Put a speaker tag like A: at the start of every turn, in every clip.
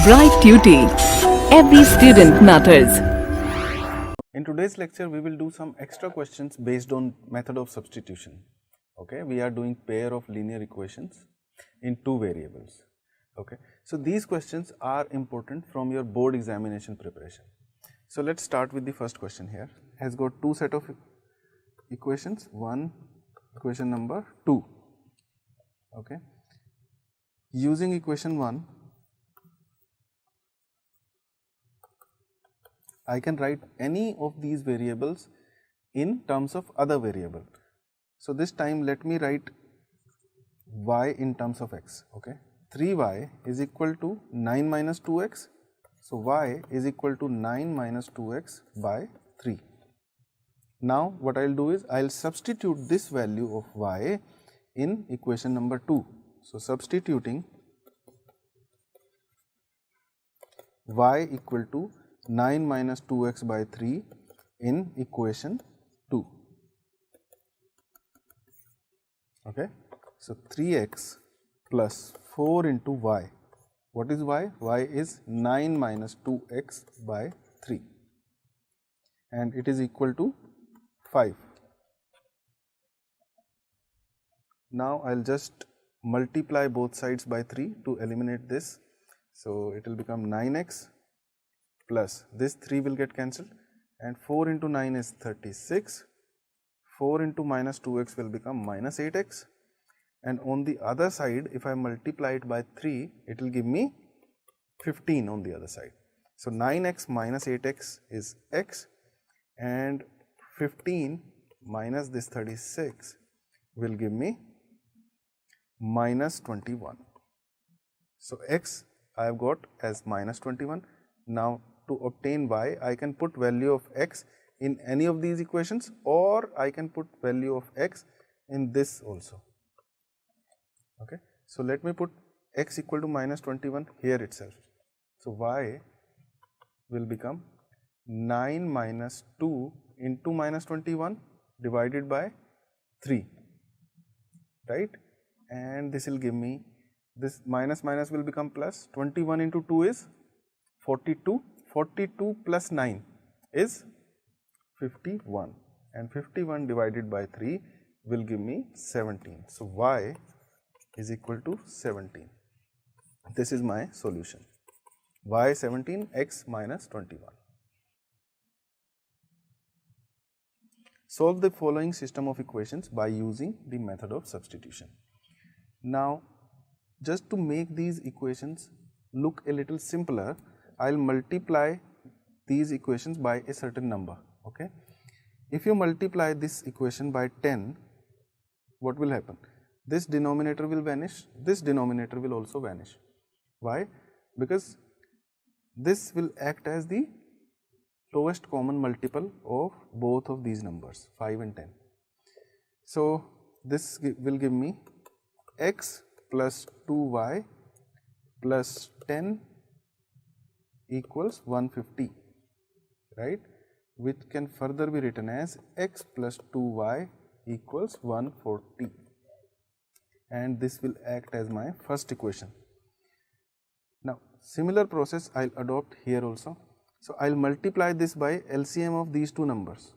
A: Bright Duty. Every student matters.
B: In today's lecture, we will do some extra questions based on method of substitution. Okay, we are doing pair of linear equations in two variables. Okay, so these questions are important from your board examination preparation. So let's start with the first question here. Has got two set of equations, one equation number 2. Okay, using equation 1, I can write any of these variables in terms of other variable. So this time let me write y in terms of x. Okay, 3y is equal to 9 minus 2x. So y is equal to 9 minus 2x by 3. Now what I will do is I will substitute this value of y in equation number 2. So substituting y equal to 9 minus 2x by 3 in equation 2. Okay. So 3x plus 4 into y. What is y? Y is 9 minus 2x by 3 and it is equal to 5. Now I will just multiply both sides by 3 to eliminate this. So it will become 9x plus this 3 will get cancelled and 4 into 9 is 36. 4 into minus 2x will become minus 8x, and on the other side if I multiply it by 3 it will give me 15 on the other side. So 9x minus 8x is x and 15 minus this 36 will give me minus 21. So x I have got as minus 21. Now to obtain y, I can put value of x in any of these equations or I can put value of x in this also. Okay. So let me put x equal to minus 21 here itself. So y will become 9 minus 2 into minus 21 divided by 3, right, and this will give me, this minus minus will become plus. 21 into 2 is 42, 42 plus 9 is 51 and 51 divided by 3 will give me 17. So y is equal to 17. This is my solution, y 17, x minus 21. Solve the following system of equations by using the method of substitution. Now just to make these equations look a little simpler, I will multiply these equations by a certain number. Okay. If you multiply this equation by 10, what will happen? This denominator will vanish, this denominator will also vanish. Why? Because this will act as the lowest common multiple of both of these numbers, 5 and 10. So this will give me x plus 2y plus 10 equals 150, right, which can further be written as x plus 2y equals 140, and this will act as my first equation. Now similar process I will adopt here also. So I will multiply this by LCM of these two numbers,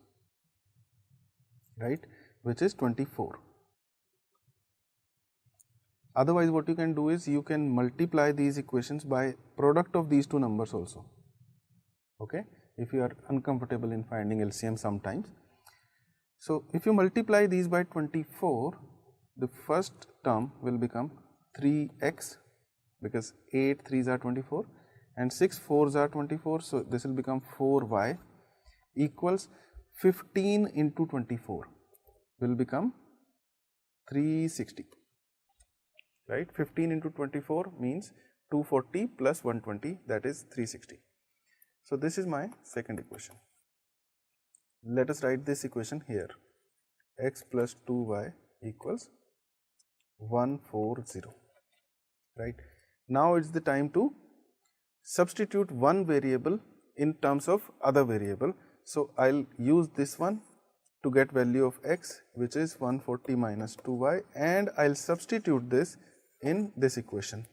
B: right, which is 24. Otherwise what you can do is you can multiply these equations by product of these two numbers also. Okay, if you are uncomfortable in finding LCM sometimes. So if you multiply these by 24, the first term will become 3x because 8 3s are 24 and 6 4s are 24. So this will become 4y equals 15 into 24 will become 360. Right, 15 into 24 means 240 plus 120, that is 360. So this is my second equation. Let us write this equation here, x plus 2y equals 140, right. Now it is the time to substitute one variable in terms of other variable. So I will use this one to get value of x, which is 140 minus 2y, and I will substitute this in this equation.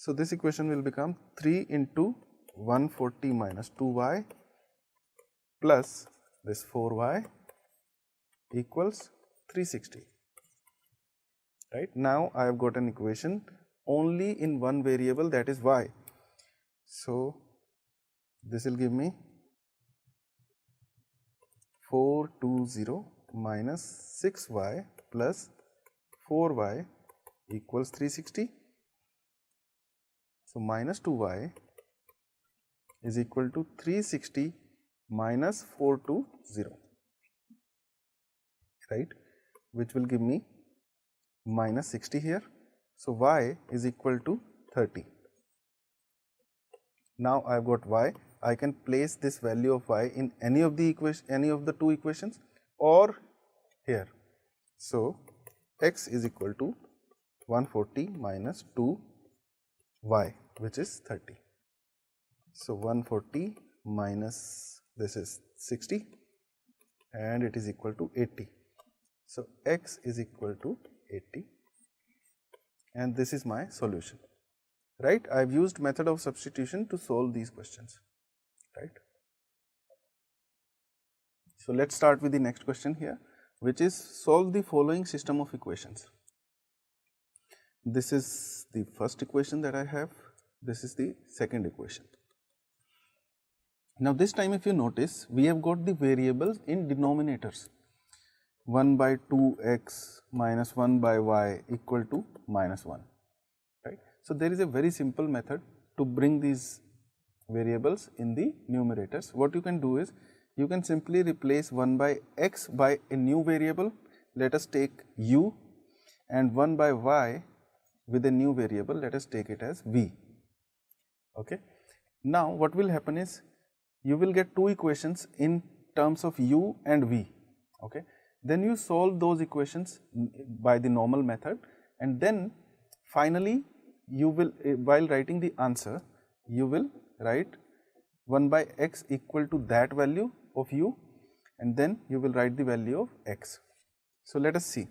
B: So this equation will become 3 into 140 minus 2y plus this 4y equals 360. Right. Now I have got an equation only in one variable, that is y. So this will give me 420 minus 6y plus 4y equals 360. So minus 2y is equal to 360 minus 420, right, which will give me minus 60 here. So y is equal to 30. Now I have got y. I can place this value of y in any of the two equations or here. So x is equal to 140 minus 2y, which is 30. So 140 minus this is 60 and it is equal to 80. So x is equal to 80 and this is my solution. Right, I have used method of substitution to solve these questions, right. So let's start with the next question here, which is solve the following system of equations. This is the first equation that I have, this is the second equation. Now this time if you notice, we have got the variables in denominators, 1 by 2x minus 1 by y equal to minus 1. So there is a very simple method to bring these variables in the numerators. What you can do is, you can simply replace 1 by x by a new variable, let us take u, and 1 by y with a new variable, let us take it as v. Okay. Now what will happen is, you will get two equations in terms of u and v. Okay. Then you solve those equations by the normal method, and then finally you will, while writing the answer, you will write 1 by x equal to that value of u, and then you will write the value of x. So let us see,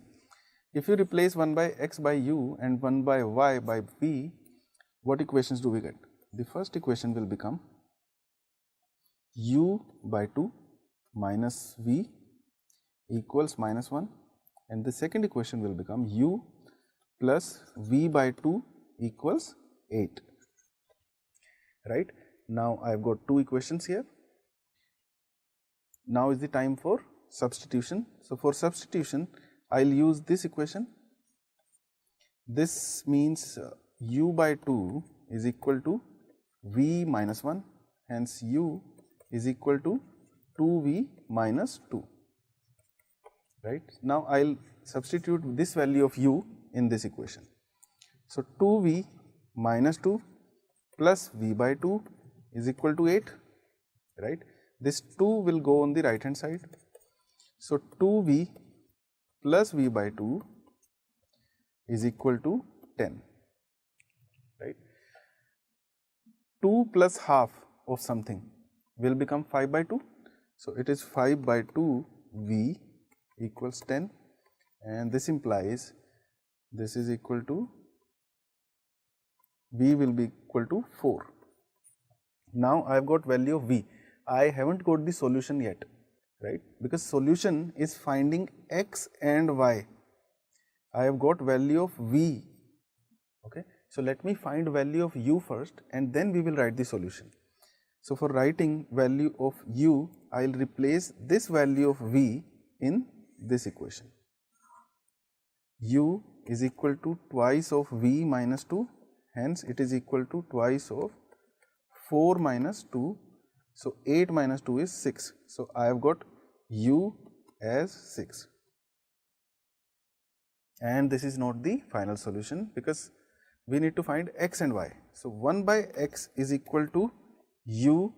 B: if you replace 1 by x by u and 1 by y by v, what equations do we get? The first equation will become u by 2 minus v equals minus 1, and the second equation will become u plus v by 2 equals 8, right. Now I have got two equations here. Now is the time for substitution. So for substitution, I will use this equation. This means u by 2 is equal to v minus 1, hence u is equal to 2v minus 2, right. Now I will substitute this value of u in this equation. So 2v minus 2 plus v by 2 is equal to 8, right. This 2 will go on the right hand side. So 2v plus v by 2 is equal to 10, right. 2 plus half of something will become 5 by 2. So it is 5 by 2 v equals 10, and this implies this is equal to, v will be equal to 4. Now I have got value of v. I haven't got the solution yet, right, because solution is finding x and y. I have got value of v. Okay. So let me find value of u first, and then we will write the solution. So for writing value of u, I will replace this value of v in this equation. U is equal to twice of v minus 2, hence it is equal to twice of 4 minus 2. So 8 minus 2 is 6. So I have got u as 6, and this is not the final solution because we need to find x and y. So 1 by x is equal to u,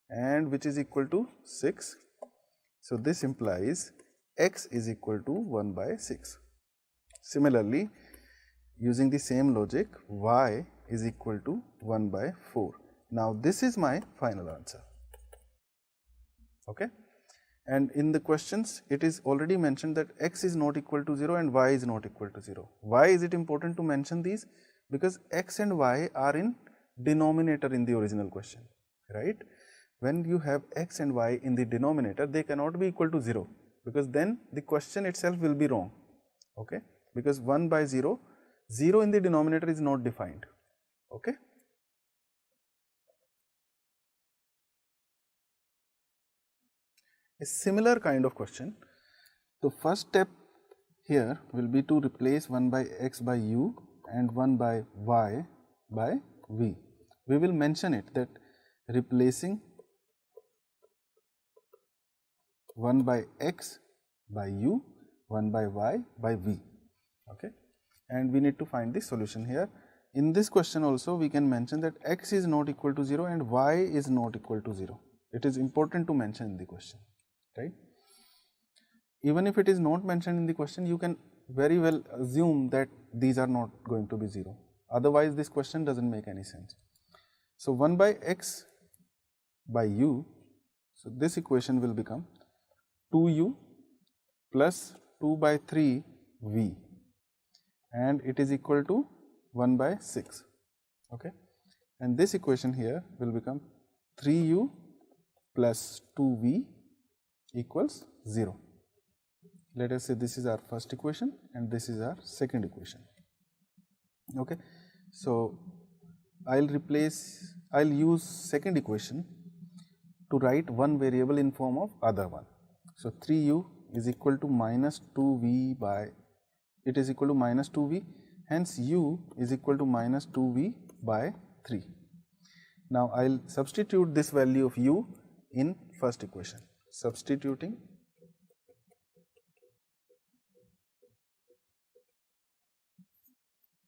B: and which is equal to 6. So this implies x is equal to 1 by 6. Similarly, using the same logic, y is equal to 1 by 4. Now this is my final answer. Okay. And in the questions, it is already mentioned that x is not equal to 0 and y is not equal to 0. Why is it important to mention these? Because x and y are in denominator in the original question, right? When you have x and y in the denominator, they cannot be equal to 0, because then the question itself will be wrong, okay? Because 1 by 0, 0 in the denominator is not defined, okay? A similar kind of question, the first step here will be to replace 1 by x by u and 1 by y by v. We will mention it that replacing 1 by x by u, 1 by y by v, okay? And we need to find the solution here. In this question also we can mention that x is not equal to 0 and y is not equal to 0. It is important to mention in the question, right? Even if it is not mentioned in the question, you can very well assume that these are not going to be 0. Otherwise, this question doesn't make any sense. So 1 by x by u, so this equation will become 2u plus 2 by 3 v, and it is equal to 1 by 6, okay? And this equation here will become 3u plus 2v equals 0. Let us say this is our first equation and this is our second equation, okay? So I'll use second equation to write one variable in form of other one. So 3u is equal to minus 2v by, it is equal to minus 2v, hence u is equal to minus 2v by 3. Now I'll substitute this value of u in first equation. Substituting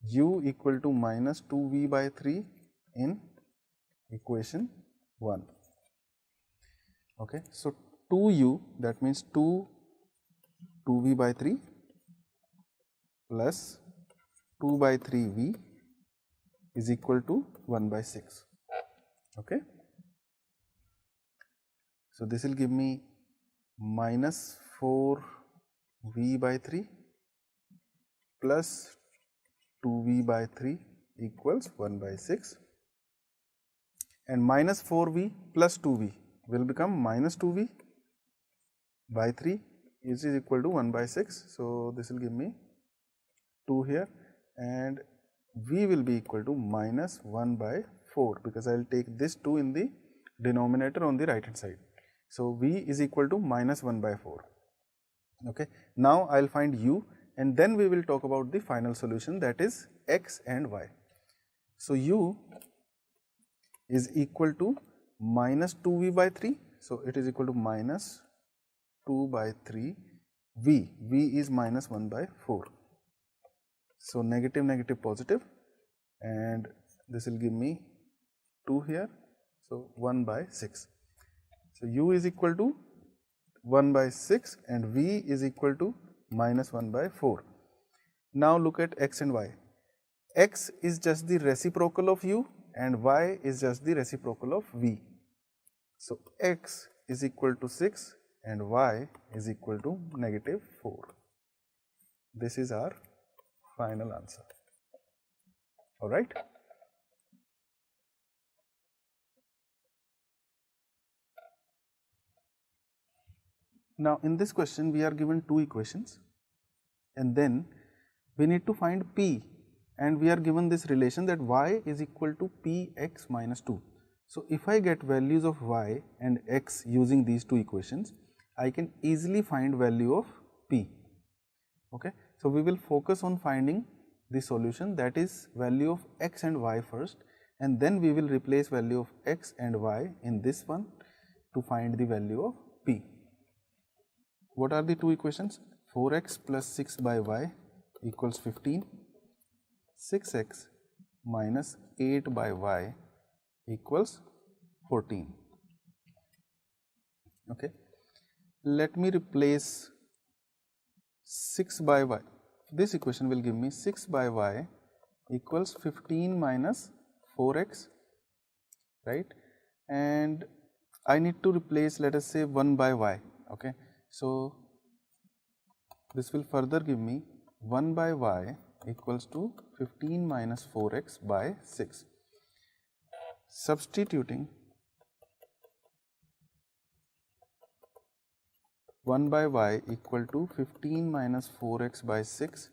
B: u equal to minus 2v by 3 in equation 1, okay? So 2u, that means 2v by 3 plus 2 by 3v is equal to 1 by 6, okay? So this will give me minus 4v by 3 plus 2v by 3 equals 1 by 6, and minus 4v plus 2v will become minus 2v by 3 is equal to 1 by 6. So this will give me 2 here, and v will be equal to minus 1 by 4, because I will take this 2 in the denominator on the right hand side. So v is equal to minus 1 by 4, okay? Now I will find u, and then we will talk about the final solution, that is x and y. So u is equal to minus 2v by 3, so it is equal to minus 2 by 3 v, v is minus 1 by 4. So negative negative positive, and this will give me 2 here, so 1 by 6. So u is equal to 1 by 6 and v is equal to minus 1 by 4. Now look at x and y. X is just the reciprocal of u and y is just the reciprocal of v. So x is equal to 6 and y is equal to negative 4. This is our final answer, alright. Now in this question we are given two equations, and then we need to find p, and we are given this relation that y is equal to px minus 2. So if I get values of y and x using these two equations, I can easily find value of p, okay? So we will focus on finding the solution, that is value of x and y first, and then we will replace value of x and y in this one to find the value of p. What are the two equations? 4x plus 6 by y equals 15, 6x minus 8 by y equals 14, okay. Let me replace 6 by y, this equation will give me 6 by y equals 15 minus 4x, right, and I need to replace, let us say, 1 by y, okay. So this will further give me 1 by y equals to 15 minus 4x by 6. Substituting 1 by y equal to 15 minus 4x by 6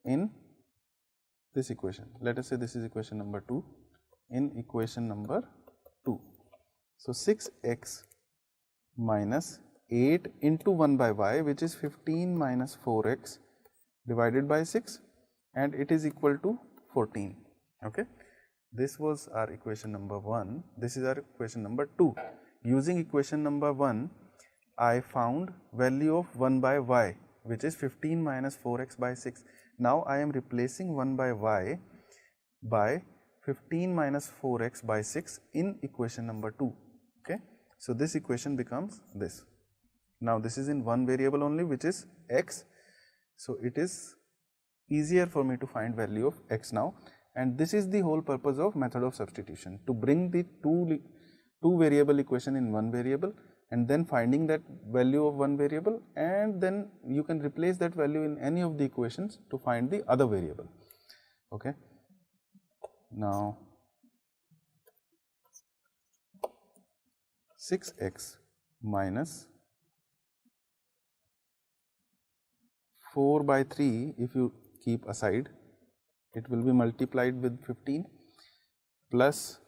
B: in this equation. Let us say this is equation number 2, in equation number 2. So 6x minus 8 into 1 by y, which is 15 minus 4x divided by 6, and it is equal to 14. Okay. This was our equation number 1. This is our equation number 2. Using equation number 1, I found value of 1 by y, which is 15 minus 4x by 6. Now I am replacing 1 by y by 15 minus 4x by 6 in equation number 2. Okay. So this equation becomes this. Now this is in one variable only, which is x. So it is easier for me to find value of x now, and this is the whole purpose of method of substitution, to bring the two variable equation in one variable and then finding that value of one variable, and then you can replace that value in any of the equations to find the other variable. Okay. Now 6x minus 4 by 3, if you keep aside, it will be multiplied with 15 plus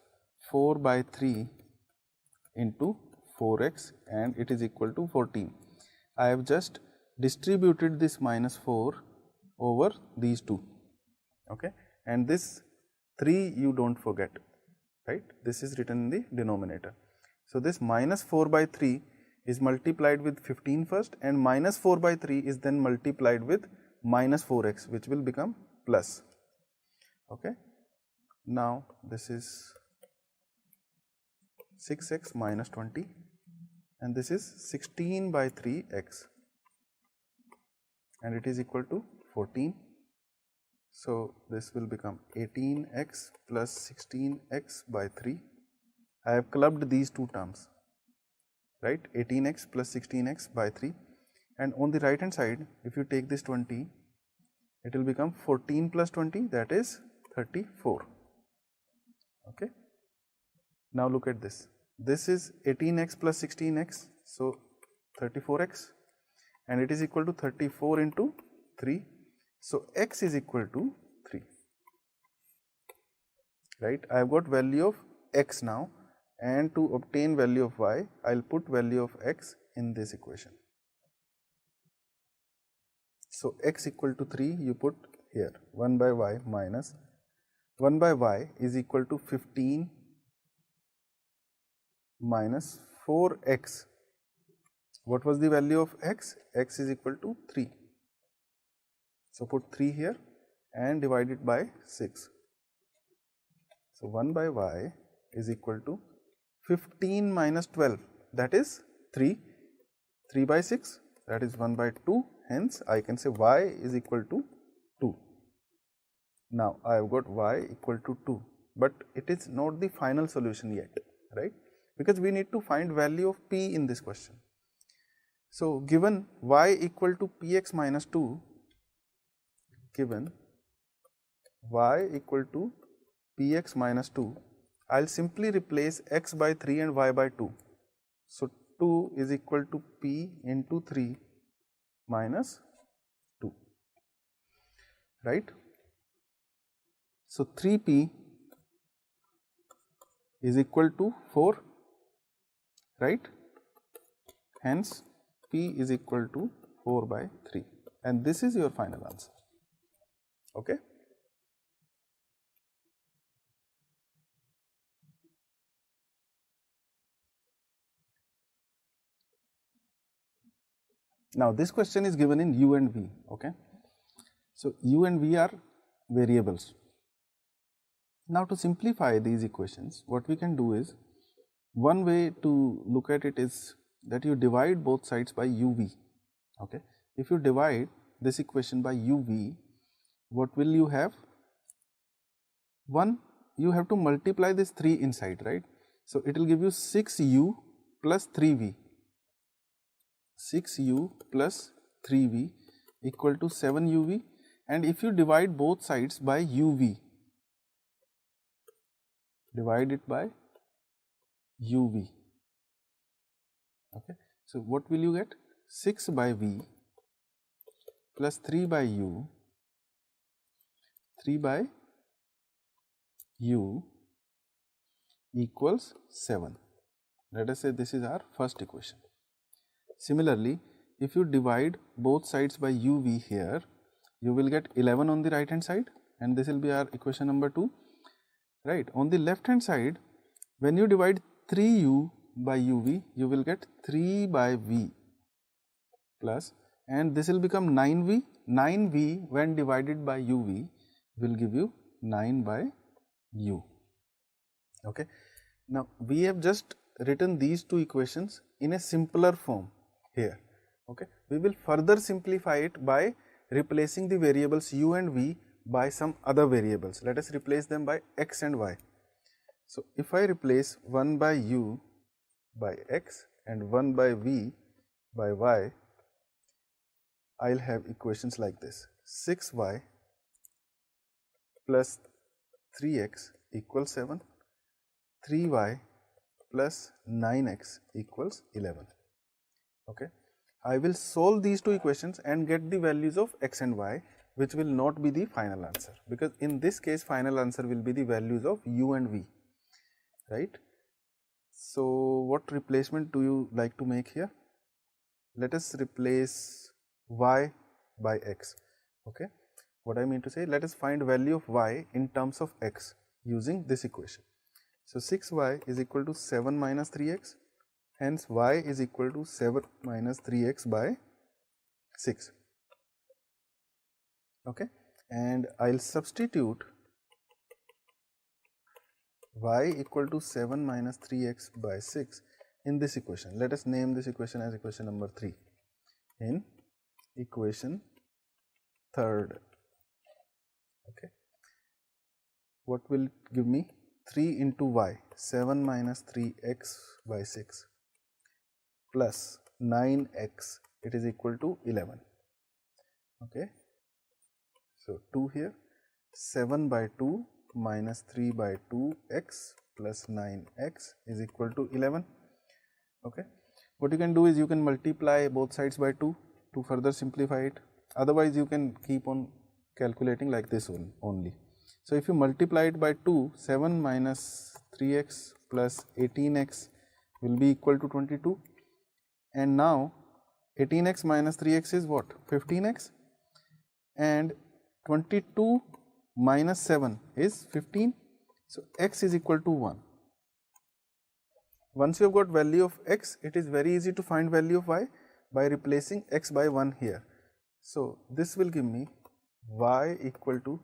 B: 4 by 3 into 4x, and it is equal to 14. I have just distributed this minus 4 over these two. Okay. And this 3 you don't forget, right? This is written in the denominator. So this minus 4 by 3 is multiplied with 15 first, and minus 4 by 3 is then multiplied with minus 4x, which will become plus. Okay. Now this is 6x minus 20, and this is 16 by 3x, and it is equal to 14. So this will become 18x plus 16x by 3. I have clubbed these two terms, right? 18x plus 16x by 3, and on the right hand side, if you take this 20, it will become 14 plus 20, that is 34. Okay. Now look at this. This is 18x plus 16x, so 34x, and it is equal to 34 into 3. So x is equal to 3. Right? I have got value of x now, and to obtain value of y, I will put value of x in this equation. So x equal to 3 you put here, 1 by y minus 1 by y is equal to 15 minus 4x. What was the value of x? X is equal to 3. So put 3 here and divide it by 6. So 1 by y is equal to 15 minus 12, that is 3. 3 by 6, that is 1 by 2. Hence I can say y is equal to 2. Now I have got y equal to 2, but it is not the final solution yet, right? Because we need to find value of p in this question. So given y equal to px minus 2, given y equal to px minus 2, I will simply replace x by 3 and y by 2. So 2 is equal to p into 3 minus 2, right? So 3p is equal to 4, right? Hence p is equal to 4 by 3, and this is your final answer. Okay. Now this question is given in u and v. Okay. So u and v are variables. Now to simplify these equations, what we can do is, one way to look at it is that you divide both sides by uv. Okay. If you divide this equation by uv, what will you have? One, you have to multiply this 3 inside, right? So it will give you 6u plus 3v. 6u plus 3v equal to 7uv, and if you divide both sides by uv, divide it by uv, okay. So what will you get? 6 by v plus 3 by u, 3 by u equals 7. Let us say this is our first equation. Similarly, if you divide both sides by uv here, you will get 11 on the right hand side, and this will be our equation number 2, right. On the left hand side, when you divide 3u by uv, you will get 3 by v plus, and this will become 9v. 9v when divided by uv will give you 9 by u, okay. Now we have just written these two equations in a simpler form here, okay. We will further simplify it by replacing the variables u and v by some other variables. Let us replace them by x and y. So if I replace 1 by u by x and 1 by v by y, I will have equations like this: 6y plus 3x equals 7, 3y plus 9x equals 11, okay. I will solve these two equations and get the values of x and y, which will not be the final answer, because in this case final answer will be the values of u and v, right. So what replacement do you like to make here? Let us replace y by x, okay. What I mean to say, let us find value of y in terms of x using this equation. So 6y is equal to 7 minus 3x, hence y is equal to 7 minus 3x by 6, okay. And I will substitute y equal to 7 minus 3x by 6 in this equation. Let us name this equation as equation number 3. In equation third, okay, what will give me? 3 into y, 7 minus 3x by 6 plus 9x, it is equal to 11, okay. So 2 here, 7 by 2 minus 3 by 2x plus 9x is equal to 11, okay. What you can do is you can multiply both sides by 2 to further simplify it. Otherwise you can keep on calculating like this only. So if you multiply it by 2, 7 minus 3x plus 18x will be equal to 22, and now 18x minus 3x is what? 15x, and 22 minus 7 is 15. So x is equal to 1. Once you have got value of x, it is very easy to find value of y by replacing x by 1 here. So this will give me y equal to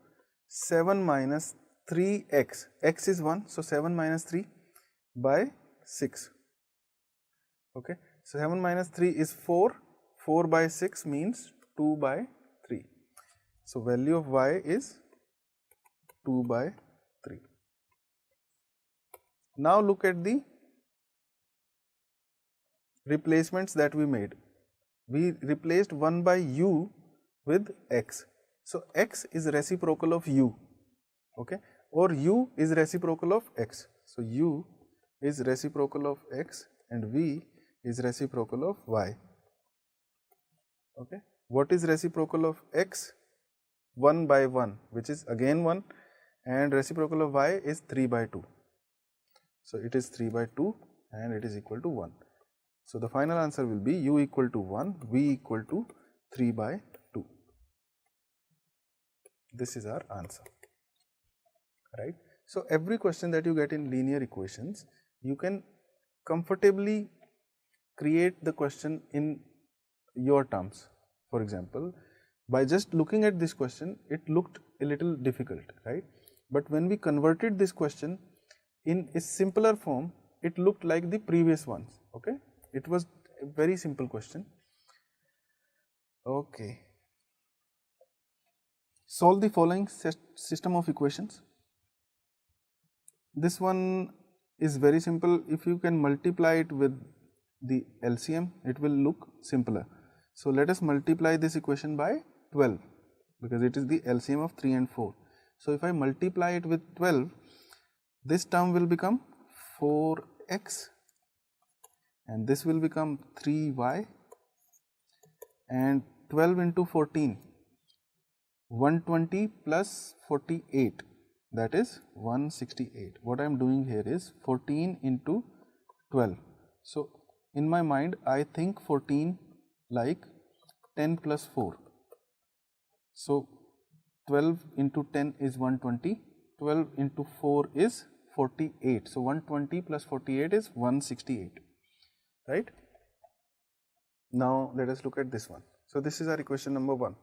B: 7 minus 3x, x is 1, so 7 minus 3 by 6, okay. So 7 minus 3 is 4, 4 by 6 means 2 by 3. So value of y is 2 by 3. Now look at the replacements that we made. We replaced 1 by u with x. So x is reciprocal of u, okay, or u is reciprocal of x. So u is reciprocal of x and v is reciprocal of y, okay. What is reciprocal of x? 1 by 1, which is again 1, and reciprocal of y is 3 by 2. So it is 3 by 2 and it is equal to 1. So the final answer will be u equal to 1, v equal to 3 by 2. This is our answer, right. So every question that you get in linear equations, you can comfortably create the question in your terms. For example, by just looking at this question, it looked a little difficult, right. But when we converted this question in a simpler form, it looked like the previous ones, okay. It was a very simple question, okay. Solve the following system of equations. This one is very simple. If you can multiply it with the LCM, it will look simpler. So let us multiply this equation by 12. because it is the LCM of 3 and 4. So if I multiply it with 12, this term will become 4x and this will become 3y, and 12 into 14, 120 plus 48, that is 168. What I am doing here is 14 into 12. So in my mind I think 14 like 10 plus 4. So 12 into 10 is 120, 12 into 4 is 48. So 120 plus 48 is 168, right? Now let us look at this one. So this is our equation number 1.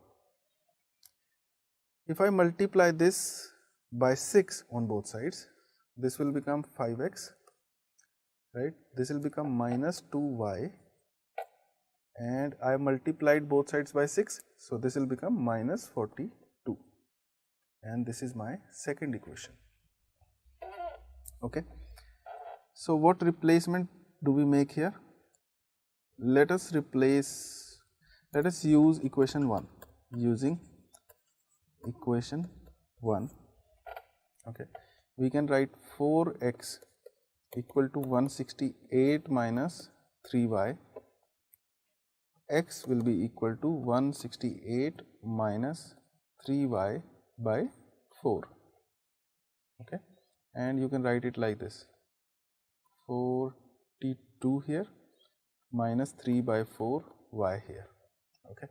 B: If I multiply this by 6 on both sides, this will become 5x, right? This will become minus 2y, and I multiplied both sides by 6, so this will become minus 42, and this is my second equation. Okay. So what replacement do we make here? Let us use equation 1. Using equation 1, okay, we can write 4x equal to 168 minus 3y. X will be equal to 168 minus 3y by 4, okay, and you can write it like this: 42 here minus 3 by 4 y here, okay.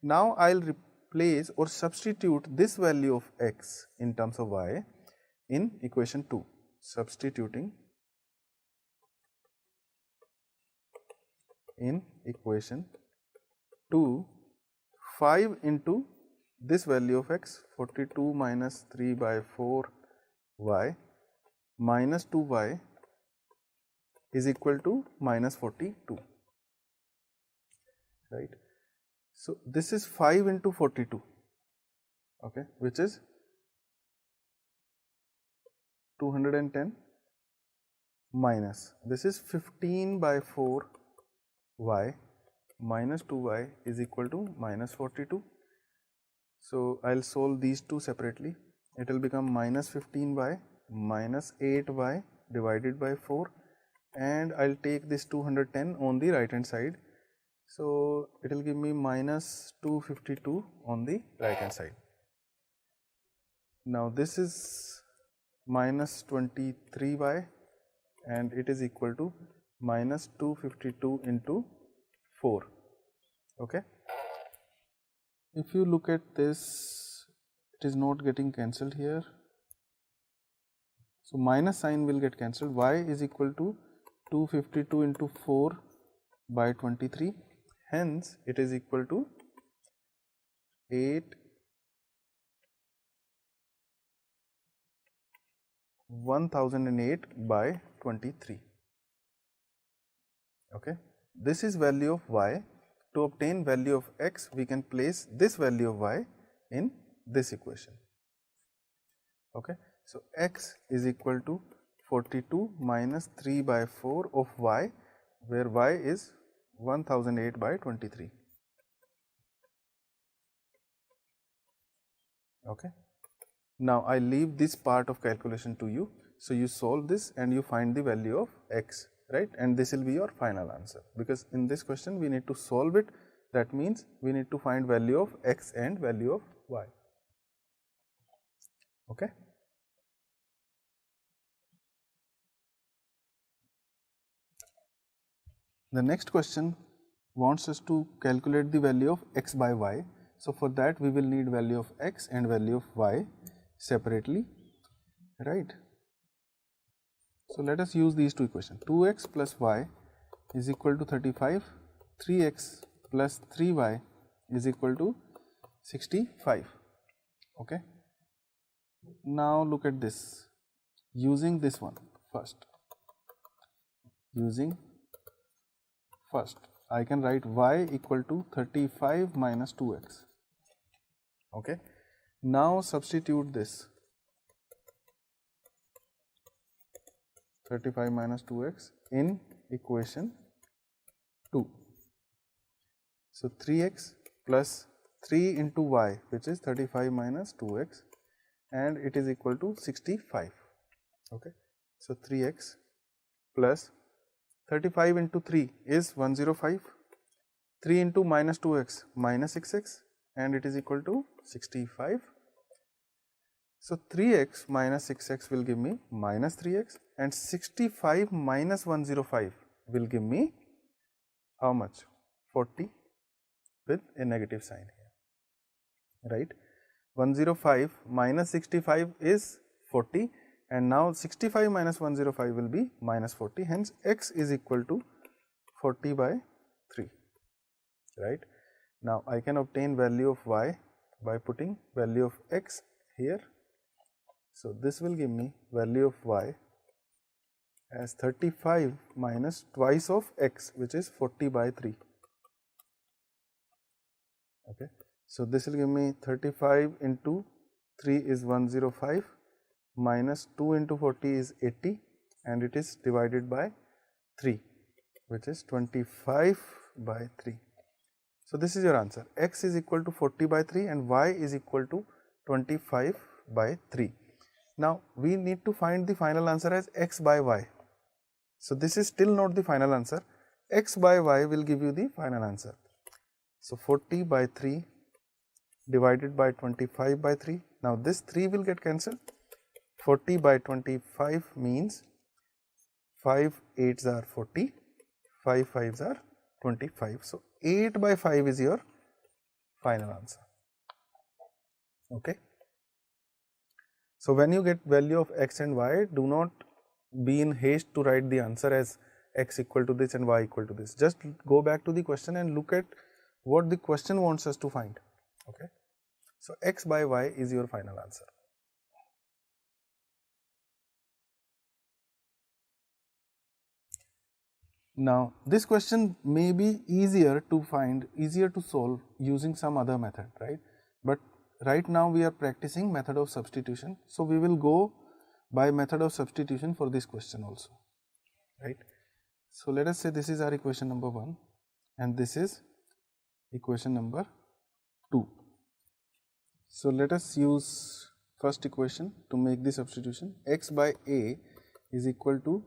B: Now I'll replace or substitute this value of x in terms of y in equation 2. Substituting in equation 2, 5 into this value of x, 42 minus 3 by 4 y minus 2y is equal to minus 42, right. So this is 5 into 42, okay, which is 210, minus this is 15 by 4 y minus 2y is equal to minus 42. So I'll solve these two separately. It will become minus 15y minus 8y divided by 4, and I'll take this 210 on the right hand side. So it will give me minus 252 on the right hand side. Now this is minus 23y, and it is equal to minus 252 into 4, okay. If you look at this, it is not getting cancelled here. So minus sign will get cancelled. Y is equal to 252 into 4 by 23. Hence, it is equal to 1008 by 23. Okay. This is value of y. To obtain value of x, we can place this value of y in this equation. Okay. So x is equal to 42 minus 3 by 4 of y, where y is 1008 by 23. Okay. Now I leave this part of calculation to you. So you solve this and you find the value of x, right? And this will be your final answer, because in this question we need to solve it. That means we need to find value of x and value of y. Okay. The next question wants us to calculate the value of x by y. So for that we will need value of x and value of y separately, right? So let us use these two equations. 2x plus y is equal to 35, 3x plus 3y is equal to 65. Okay. Now look at this, using this one first. I can write y equal to 35 minus 2x. Okay. Now substitute this 35 minus 2x in equation 2. So 3x plus 3 into y, which is 35 minus 2x, and it is equal to 65. Okay, so 3x plus 35 into 3 is 105, 3 into minus 2x minus 6x, and it is equal to 65. So 3x minus 6x will give me minus 3x, and 65 minus 105 will give me how much? 40 with a negative sign here, right? 105 minus 65 is 40, and now 65 minus 105 will be minus 40, hence x is equal to 40 by 3, right? Now I can obtain value of y by putting value of x here. So this will give me value of y as 35 minus twice of x, which is 40 by 3. Okay, so this will give me 35 into 3 is 105, minus 2 into 40 is 80, and it is divided by 3, which is 25 by 3. So this is your answer. X is equal to 40 by 3 and y is equal to 25 by 3. Now we need to find the final answer as x by y. So this is still not the final answer. X by y will give you the final answer. So 40 by 3 divided by 25 by 3. Now this 3 will get cancelled. 40 by 25 means 5 8s are 40, 5 5s are 25. So 8 by 5 is your final answer. Okay. So when you get value of x and y, do not be in haste to write the answer as x equal to this and y equal to this. Just go back to the question and look at what the question wants us to find. Okay. So x by y is your final answer. Now this question may be easier to find, easier to solve using some other method, right? But right now we are practicing method of substitution, so we will go by method of substitution for this question also, right? So let us say this is our equation number 1 and this is equation number 2. So let us use first equation to make the substitution. X by a is equal to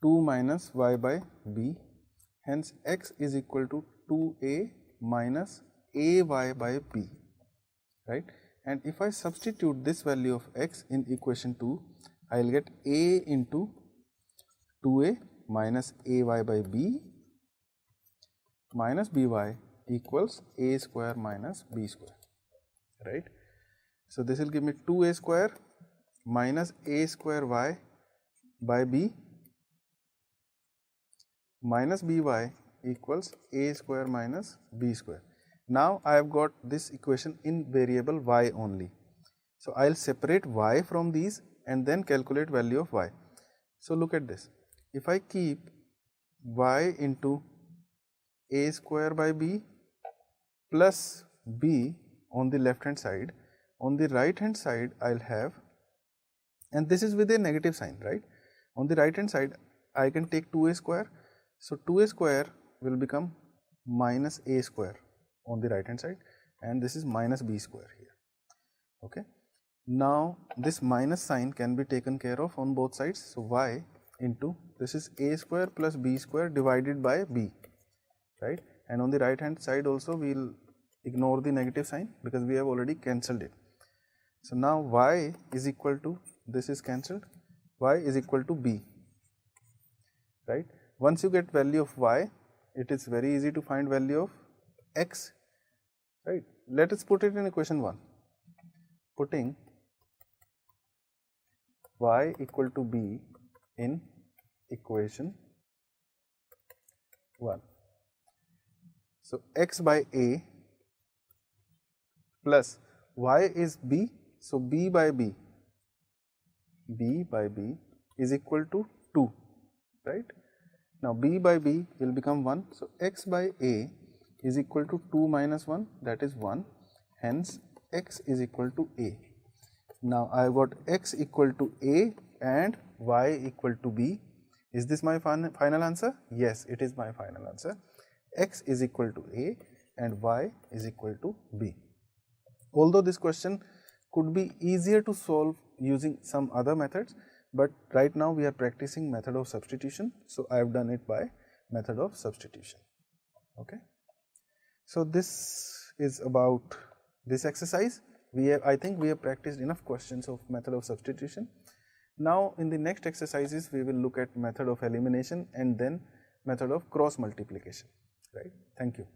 B: 2 minus y by b, hence x is equal to 2a minus ay by b, right? And if I substitute this value of x in equation 2, I will get a into 2a minus ay by b minus by equals a square minus b square, right? So this will give me 2a square minus a square y by b minus by equals a square minus b square. Now I have got this equation in variable y only. So I will separate y from these and then calculate value of y. So look at this. If I keep y into a square by b plus b on the left hand side, on the right hand side I will have, and this is with a negative sign, right? On the right hand side I can take 2a square. So 2a square will become minus a square on the right hand side, and this is minus b square here. Okay. Now this minus sign can be taken care of on both sides. So y into this is a square plus b square divided by b, right? And on the right hand side also we will ignore the negative sign because we have already cancelled it. So now y is equal to, this is cancelled, y is equal to b, right? Once you get value of y, it is very easy to find value of x, right? Let us put it in equation 1. Putting y equal to b in equation 1. So x by a plus y is b, so b by b is equal to 2, right? Now b by b will become 1, so x by a is equal to 2 minus 1, that is 1, hence x is equal to a. Now I have got x equal to a and y equal to b. Is this my final answer? Yes, it is my final answer. X is equal to a and y is equal to b. Although this question could be easier to solve using some other methods, but right now we are practicing method of substitution. So, I have done it by method of substitution. Okay. So, this is about this exercise. I think we have practiced enough questions of method of substitution. Now, in the next exercises, we will look at method of elimination and then method of cross multiplication, right. Thank you.